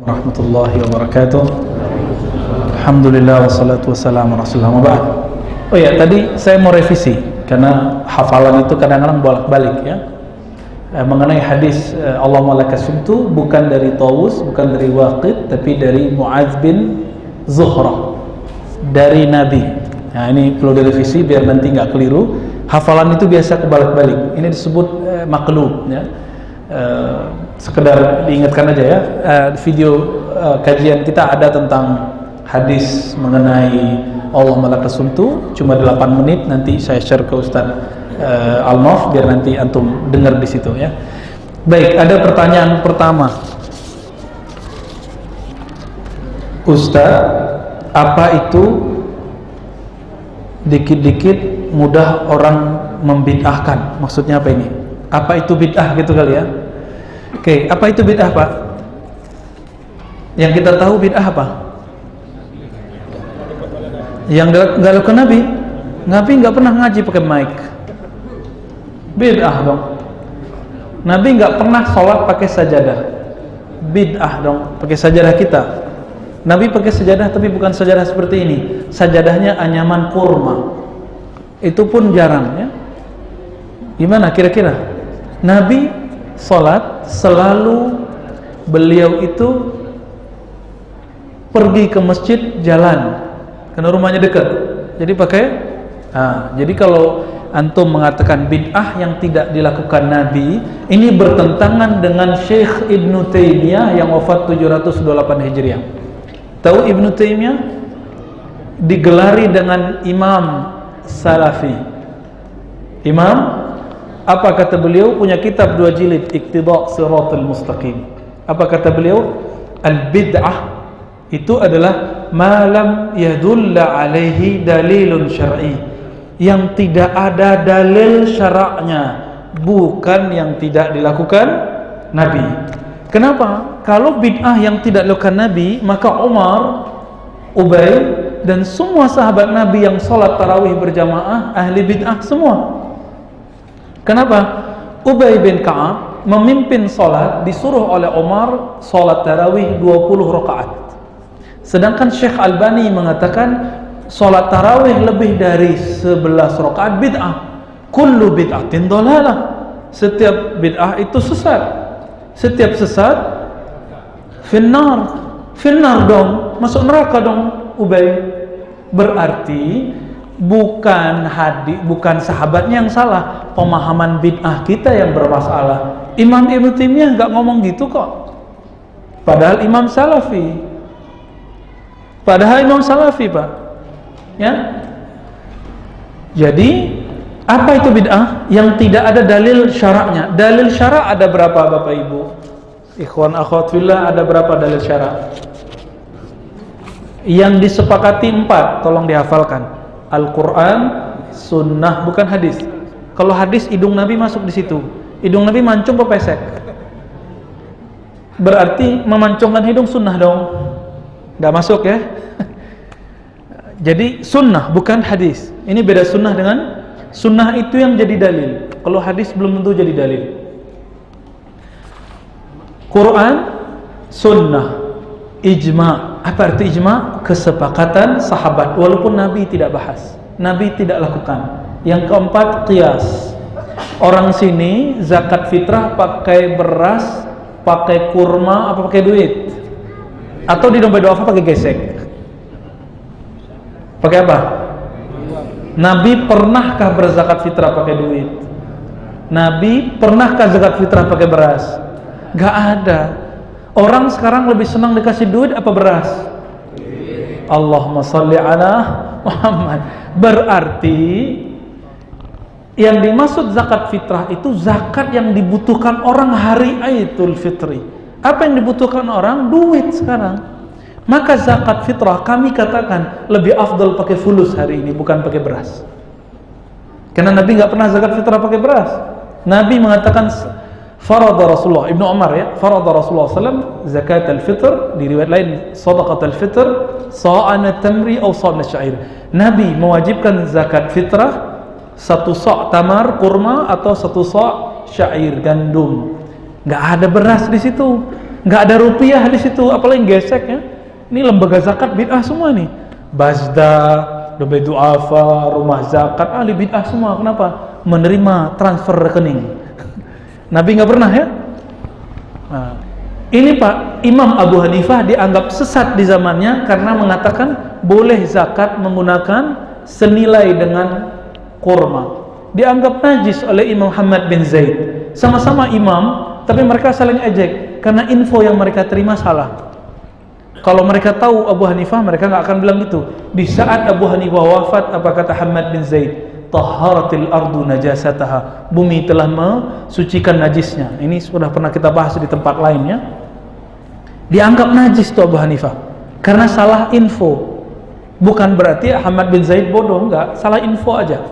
Warahmatullahi wabarakatuh. Alhamdulillah wassalatu wassalamu rasulullah. Oh ya, tadi saya mau revisi karena hafalan itu kadang-kadang bolak-balik ya. Mengenai hadis Allahumma lakas sumtu, bukan dari Tawus, bukan dari Waqid, tapi dari Mu'adz bin Zuhrah, dari Nabi. Nah, ini perlu direvisi biar nanti nggak keliru. Hafalan itu biasa kebalik-balik. Ini disebut maqlub ya. Sekedar diingatkan aja ya, video kajian kita ada tentang hadis mengenai Allahumma lakas sumtu, cuma 8 menit, nanti saya share ke Ustaz Al-Naf biar nanti antum dengar di situ ya. Baik, ada pertanyaan pertama. Ustaz, apa itu dikit-dikit mudah orang membid'ahkan? Maksudnya apa ini? Apa itu bid'ah gitu kali ya? Oke, apa itu bid'ah, Pak? Yang kita tahu bid'ah apa? Yang nggak lakukan Nabi. Nabi nggak pernah ngaji pakai mic. Bid'ah dong. Nabi nggak pernah sholat pakai sajadah. Bid'ah dong. Pakai sajadah kita. Nabi pakai sajadah tapi bukan sajadah seperti ini. Sajadahnya anyaman kurma. Itu pun jarang ya. Gimana kira-kira? Nabi sholat selalu beliau itu pergi ke masjid jalan karena rumahnya dekat. Jadi pakai jadi kalau antum mengatakan bid'ah yang tidak dilakukan Nabi, ini bertentangan dengan Syekh Ibnu Taimiyah yang wafat 728 Hijriah. Tahu Ibnu Taimiyah? Digelari dengan Imam Salafi. Imam, apa kata beliau? Punya kitab 2 jilid, Iqtida' Shiratal Mustaqim. Apa kata beliau? Al-bid'ah itu adalah ma lam yadulla alaihi dalilun syar'i, yang tidak ada dalil syara'nya, bukan yang tidak dilakukan Nabi. Kenapa? Kalau bid'ah yang tidak dilakukan Nabi, maka Umar, Ubay, dan semua sahabat Nabi yang sholat tarawih berjamaah ahli bid'ah semua. Kenapa? Ubay bin Ka'ab memimpin sholat, disuruh oleh Umar sholat tarawih 20 rakaat. Sedangkan Syekh Albani mengatakan sholat tarawih lebih dari 11 rakaat bid'ah. Kullu bid'atin dhalalah. Setiap bid'ah itu sesat. Setiap sesat finnar. Finnar dong, masuk neraka dong Ubay. Berarti bukan bukan sahabatnya yang salah, pemahaman bid'ah kita yang bermasalah. Imam Ibnu Taimiyah nggak ngomong gitu kok. Padahal Imam Salafi. Pak. Ya. Jadi, apa itu bid'ah? Yang tidak ada dalil syaraknya. Dalil syarak ada berapa Bapak Ibu? Ikhwan akhwat fillah, ada berapa dalil syarak? Yang disepakati 4, tolong dihafalkan. Al-Quran, sunnah, bukan hadis. Kalau hadis, hidung Nabi masuk di situ. Hidung Nabi mancung apa pesek? Berarti memancungkan hidung sunnah dong. Nggak masuk ya. Jadi sunnah, bukan hadis. Ini beda sunnah dengan sunnah itu yang jadi dalil. Kalau hadis belum tentu jadi dalil. Quran, sunnah, ijma'. Apa arti ijma'? Kesepakatan sahabat, walaupun Nabi tidak bahas, Nabi tidak lakukan. Yang keempat, qiyas. Orang sini zakat fitrah pakai beras, pakai kurma, apa pakai duit? Atau di dompet duafa pakai gesek? Pakai apa? Nabi pernahkah berzakat fitrah pakai duit? Nabi pernahkah zakat fitrah pakai beras? Gak ada. Orang sekarang lebih senang dikasih duit apa beras? Allahumma salli ala Muhammad. Berarti yang dimaksud zakat fitrah itu zakat yang dibutuhkan orang hari Idul Fitri. Apa yang dibutuhkan orang? Duit sekarang. Maka zakat fitrah kami katakan lebih afdal pakai fulus hari ini, bukan pakai beras. Karena Nabi nggak pernah zakat fitrah pakai beras. Nabi mengatakan farada Rasulullah, Ibnu Umar ya, farada Rasulullah SAW zakat al-fitr, di riwayat lain sadaqat al-fitr sa'an tamri atau sa'an syair. Nabi mewajibkan zakat fitrah 1 sa' tamar kurma atau 1 sa' syair gandum. Nggak ada beras di situ. nggak ada rupiah di situ, apalagi gesek ya. Ini lembaga zakat bid'ah semua nih. Bazda, Dobe Duafa, rumah zakat, ahli bid'ah semua. Kenapa? Menerima transfer rekening. Nabi nggak pernah ya. Nah, ini Pak, Imam Abu Hanifah dianggap sesat di zamannya karena mengatakan boleh zakat menggunakan senilai dengan kurma. Dianggap najis oleh Imam Muhammad bin Zaid. Sama-sama imam, tapi mereka saling ejek karena info yang mereka terima salah. Kalau mereka tahu Abu Hanifah, mereka nggak akan bilang gitu. Di saat Abu Hanifah wafat, apa kata Muhammad bin Zaid? Taharatil ardu najasataha. Bumi telah mensucikan najisnya. Ini sudah pernah kita bahas di tempat lainnya. Dianggap najis tuh Abu Hanifah karena salah info. Bukan berarti Muhammad bin Zaid bodoh, enggak, salah info aja.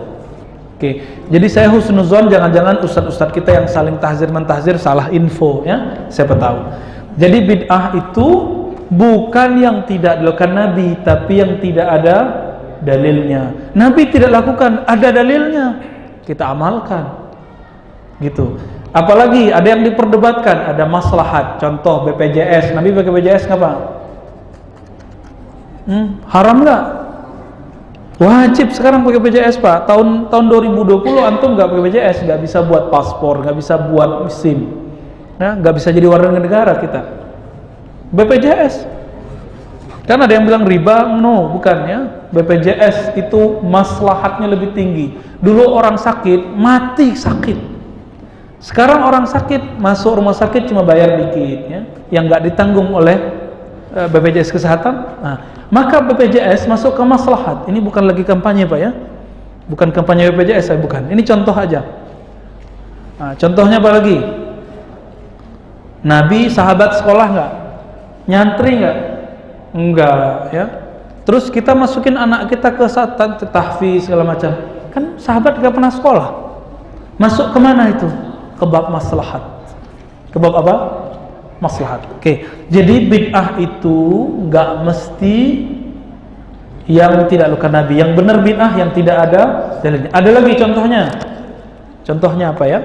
Oke, jadi saya husnuzon jangan-jangan ustadz-ustadz kita yang saling tahzir mentahzir salah info ya, siapa tahu. Jadi bid'ah itu bukan yang tidak dilakukan Nabi, tapi yang tidak ada dalilnya. Nabi tidak lakukan, ada dalilnya, kita amalkan gitu. Apalagi ada yang diperdebatkan, ada maslahat. Contoh BPJS, Nabi pakai BPJS ngapa? Haram nggak? Wajib sekarang pakai BPJS Pak. Tahun 2020 antum nggak pakai BPJS, nggak bisa buat paspor, nggak bisa buat SIM, ya, nggak bisa jadi warga negara kita. BPJS. Kan ada yang bilang riba, no, bukan ya. BPJS itu maslahatnya lebih tinggi. Dulu orang sakit, mati sakit. Sekarang orang sakit, masuk rumah sakit cuma bayar dikit ya, yang nggak ditanggung oleh BPJS Kesehatan. Nah, maka BPJS masuk ke maslahat. Ini bukan lagi kampanye Pak ya. Bukan kampanye BPJS, saya bukan. Ini contoh aja. Nah, contohnya apa lagi? Nabi sahabat sekolah nggak? Nyantri nggak? Enggak ya. Terus kita masukin anak kita ke tahfiz segala macam. Kan sahabat nggak pernah sekolah. Masuk kemana itu? Ke bab maslahat. Ke bab apa? Maslahat. Oke. Jadi bid'ah itu nggak mesti yang tidak lakukan Nabi. Yang benar bid'ah yang tidak ada dalilnya. Ada lagi contohnya. Contohnya apa ya?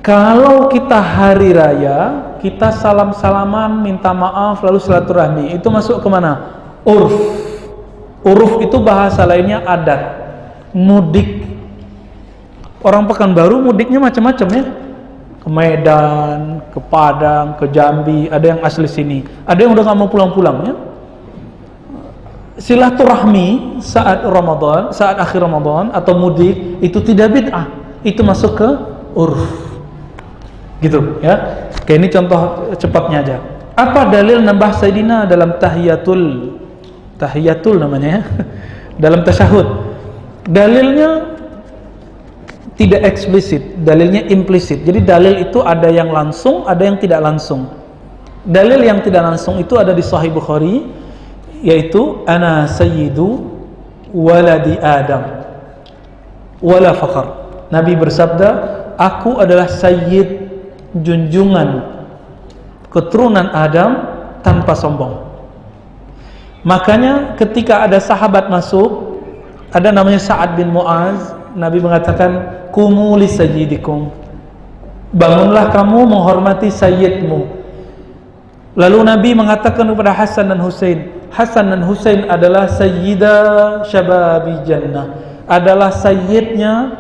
Kalau kita hari raya, kita salam-salaman, minta maaf, lalu silaturahmi, itu masuk ke mana? Urf. Uruf itu bahasa lainnya adat. Mudik. Orang Pekanbaru mudiknya macam-macam ya. Ke Medan, ke Padang, ke Jambi, ada yang asli sini. Ada yang udah nggak mau pulang-pulang ya. Silaturahmi saat Ramadan, saat akhir Ramadan atau mudik itu tidak bid'ah. Itu masuk ke urf. Gitu ya. Oke, ini contoh cepatnya aja. Apa dalil nambah Sayyidina dalam tahiyatul namanya ya, dalam tasyahud? Dalilnya tidak eksplisit, dalilnya implisit. Jadi dalil itu ada yang langsung, ada yang tidak langsung. Dalil yang tidak langsung itu ada di Sahih Bukhari, yaitu ana sayyidu waladi Adam wala fakhr. Nabi bersabda, aku adalah sayyid, junjungan keturunan Adam tanpa sombong. Makanya ketika ada sahabat masuk, ada namanya Sa'ad bin Mu'az, Nabi mengatakan kumu li sayyidikum, bangunlah kamu menghormati sayyidmu. Lalu Nabi mengatakan kepada Hasan dan Husain, Hasan dan Husain adalah sayyida syababi jannah, adalah sayyidnya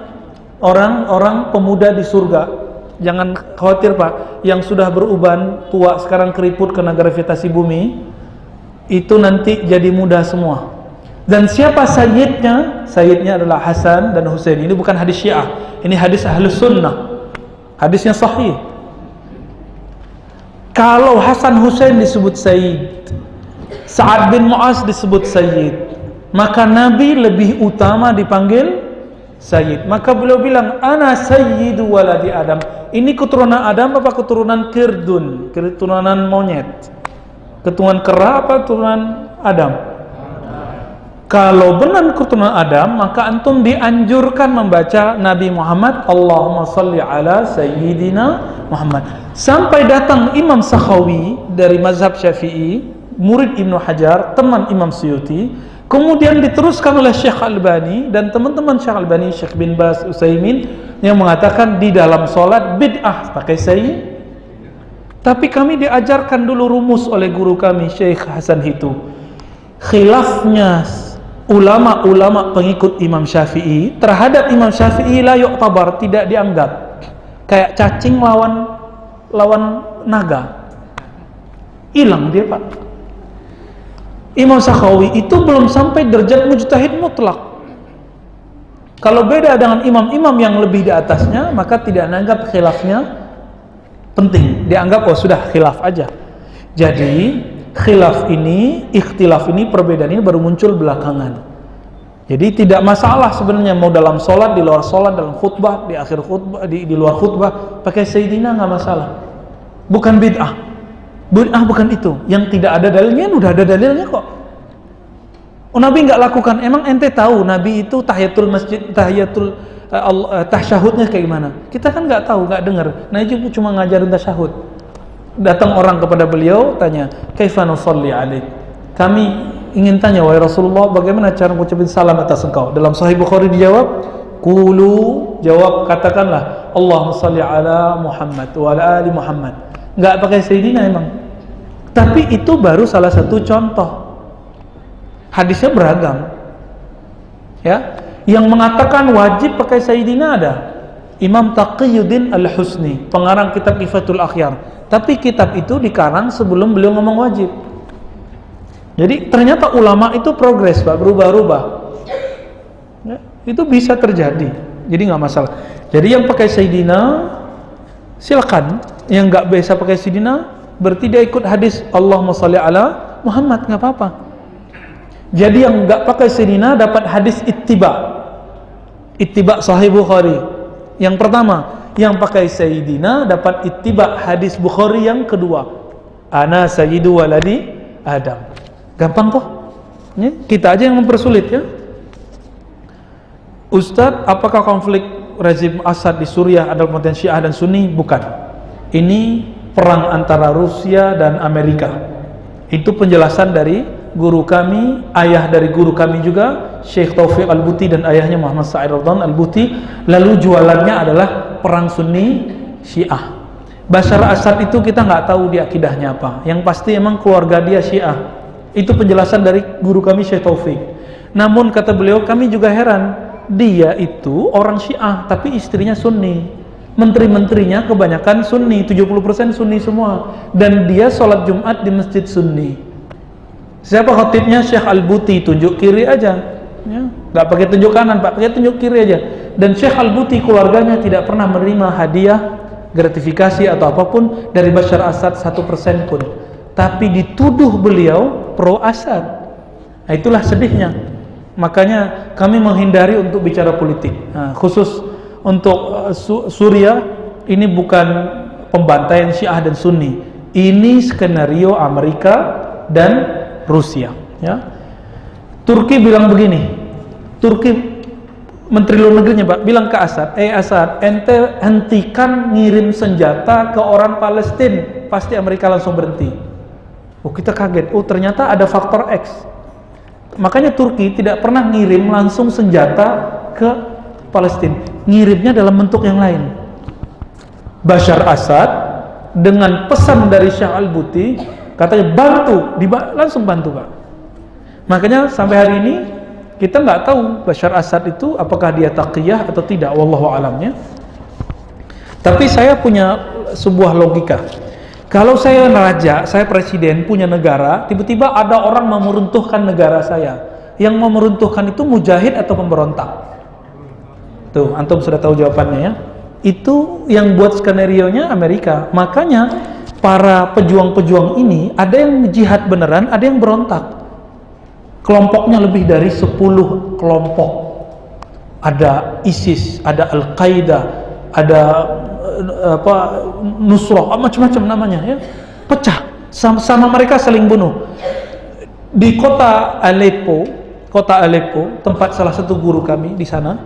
orang-orang pemuda di surga. Jangan khawatir Pak, yang sudah beruban, tua, sekarang keriput kena gravitasi bumi, itu nanti jadi muda semua. Dan siapa sayyidnya? Sayyidnya adalah Hasan dan Husain. Ini bukan hadis Syiah, ini hadis Ahlus Sunnah, hadisnya sahih. Kalau Hasan Husain disebut sayyid, Sa'ad bin Mu'az disebut sayyid, maka Nabi lebih utama dipanggil sayyid. Maka beliau bilang, ana sayyidu waladi Adam. Ini keturunan Adam apa keturunan kirdun, keturunan monyet? Keturunan kera apa keturunan Adam? Kalau benar keturunan Adam, maka antum dianjurkan membaca Nabi Muhammad, Allahumma salli ala sayyidina Muhammad. Sampai datang Imam Sakhawi dari mazhab Syafi'i, murid Ibnu Hajar, teman Imam Suyuti. Kemudian diteruskan oleh Syekh Albani dan teman-teman Syekh Albani, Syekh bin Baz, Utsaimin, yang mengatakan di dalam sholat bid'ah pakai sayyid. Tapi kami diajarkan dulu rumus oleh guru kami Syekh Hasan Hitu. Khilafnya ulama-ulama pengikut Imam Syafi'i terhadap Imam Syafi'i la yu'tabar, tidak dianggap. Kayak cacing lawan naga. Hilang dia, Pak. Imam Sakhawi itu belum sampai derajat mujtahid mutlak. Kalau beda dengan imam-imam yang lebih di atasnya, maka tidak dianggap khilafnya penting. Dianggap sudah khilaf aja. Jadi khilaf ini, ikhtilaf ini, perbedaan ini baru muncul belakangan. Jadi tidak masalah sebenarnya mau dalam sholat, di luar sholat, dalam khutbah, di akhir khutbah, di luar khutbah pakai sayyidina nggak masalah. Bukan bid'ah. Bid'ah bukan itu. Yang tidak ada dalilnya, udah ada dalilnya kok. Nabi nggak lakukan. Emang ente tahu Nabi itu tahiyatul masjid, tasyahudnya kayak gimana? Kita kan nggak tahu, nggak dengar. Nah itu cuma ngajarin tasyahud. Datang orang kepada beliau tanya, kaifa nusalli alaik? Kami ingin tanya, wahai Rasulullah, bagaimana cara mengucapkan salam atas engkau? Dalam Sahih Bukhari dijawab, qulu, jawab, katakanlah Allahumma salli ala Muhammad wa ala ali Muhammad. Nggak pakai sayyidina emang. Tapi itu baru salah satu contoh. Hadisnya beragam. Ya, yang mengatakan wajib pakai sayyidina ada Imam Taqiyuddin Al-Husni, pengarang kitab Kifatul Akhyar. Tapi kitab itu dikarang sebelum beliau ngomong wajib. Jadi ternyata ulama itu progres, Pak, berubah-ubah. Ya, itu bisa terjadi. Jadi nggak masalah. Jadi yang pakai sayyidina silakan. Yang nggak bisa pakai sayyidina berarti dia ikut hadis Allahumma shalli ala Muhammad, nggak apa-apa. Jadi yang nggak pakai sayyidina dapat hadis ittiba Sahih Bukhari. Yang pertama, yang pakai sayyidina dapat ittiba hadis Bukhari. Yang kedua, ana sayyidu waladi Adam. Gampang kok. Ya, kita aja yang mempersulit ya. Ustadz, apakah konflik rezim Assad di Suriah adalah potensi Syiah dan Sunni? Bukan. Ini perang antara Rusia dan Amerika. Itu penjelasan dari guru kami, ayah dari guru kami juga, Syekh Taufik Al-Buti dan ayahnya Muhammad Sa'id Al-Buti. Lalu jualannya adalah perang Sunni Syiah. Bashar Assad itu kita nggak tahu dia akidahnya apa. Yang pasti emang keluarga dia Syiah. Itu penjelasan dari guru kami Syekh Taufik. Namun kata beliau, kami juga heran. Dia itu orang Syiah tapi istrinya Sunni. Menteri-menterinya kebanyakan Sunni, 70% Sunni semua. Dan dia sholat Jumat di masjid Sunni. Siapa khatibnya? Syekh Al-Buti, tunjuk kiri aja. Ya, nggak pakai tunjuk kanan, Pak, pakai tunjuk kiri aja. Dan Syekh Al-Buti keluarganya tidak pernah menerima hadiah, gratifikasi atau apapun dari Bashar Assad 1% pun. Tapi dituduh beliau pro Assad. Nah, itulah sedihnya. Makanya kami menghindari untuk bicara politik. Nah, khusus untuk Suriah ini bukan pembantaian Syiah dan Sunni. Ini skenario Amerika dan Rusia. Ya. Turki bilang begini. Turki Menteri Luar Negerinya, Pak, bilang ke Assad, Assad, ente hentikan ngirim senjata ke orang Palestina, pasti Amerika langsung berhenti. Oh, kita kaget. Oh, ternyata ada faktor X. Makanya Turki tidak pernah ngirim langsung senjata ke Palestina. Ngirimnya dalam bentuk yang lain. Bashar Assad dengan pesan dari Syekh Al-Buti katanya bantu, langsung bantu, Pak. Makanya sampai hari ini kita nggak tahu Bashar Assad itu apakah dia taqiyah atau tidak, wallahu alamnya. Tapi saya punya sebuah logika. Kalau saya raja, saya presiden, punya negara, tiba-tiba ada orang mau meruntuhkan negara saya. Yang mau meruntuhkan itu mujahid atau pemberontak? Tuh, antum sudah tahu jawabannya ya. Itu yang buat skenario-nya Amerika. Makanya para pejuang-pejuang ini ada yang jihad beneran, ada yang berontak. Kelompoknya lebih dari 10 kelompok. Ada ISIS, ada Al-Qaeda, ada Nusrah, macam-macam namanya ya. Pecah, sama mereka saling bunuh. Di kota Aleppo, tempat salah satu guru kami di sana.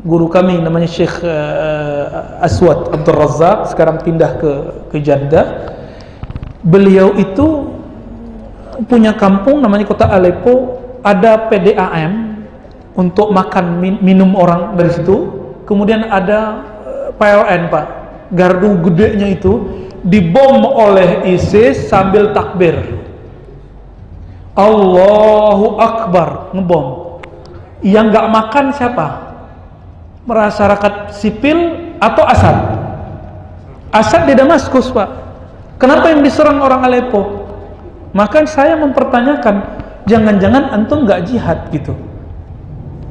Guru kami namanya Syekh Aswad Abdul Razak, sekarang pindah ke Jeddah. Beliau itu punya kampung namanya kota Aleppo, ada PDAM untuk makan minum orang dari situ. Kemudian ada PLN, Pak, gardu gedenya itu dibom oleh ISIS sambil takbir, Allahu Akbar, ngebom. Yang nggak makan siapa? Masyarakat sipil atau Asad? Asad di Damaskus, Pak. Kenapa yang diserang orang Aleppo? Maka saya mempertanyakan, jangan-jangan antum nggak jihad gitu?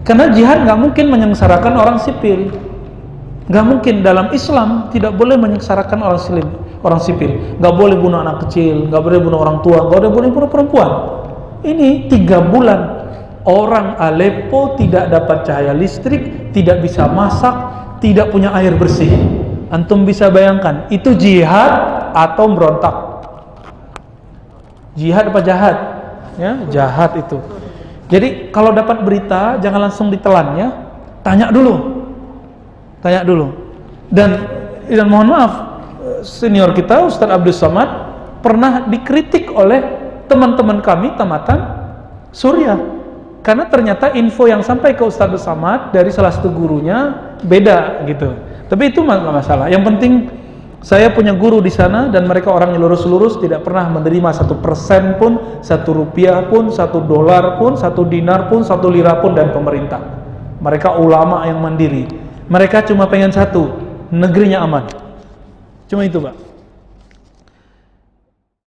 Karena jihad nggak mungkin menyengsarakan orang sipil. Nggak mungkin, dalam Islam tidak boleh menyengsarakan orang sipil. Nggak boleh bunuh anak kecil, nggak boleh bunuh orang tua, nggak boleh bunuh perempuan. Ini 3 bulan orang Aleppo tidak dapat cahaya listrik, tidak bisa masak, tidak punya air bersih. Antum bisa bayangkan, itu jihad atau berontak? Jihad apa jahat? Ya, jahat itu. Jadi kalau dapat berita jangan langsung ditelan ya. Tanya dulu. Dan mohon maaf, senior kita Ustaz Abdul Somad pernah dikritik oleh teman-teman kami tamatan Suriah karena ternyata info yang sampai ke Ustaz Abdul Somad dari salah satu gurunya beda gitu. Tapi itu nggak masalah. Yang penting saya punya guru di sana dan mereka orang yang lurus-lurus, tidak pernah menerima 1% pun, 1 rupiah pun, 1 dolar pun, 1 dinar pun, 1 lira pun dari pemerintah. Mereka ulama yang mandiri. Mereka cuma pengen satu, negerinya aman. Cuma itu, Pak.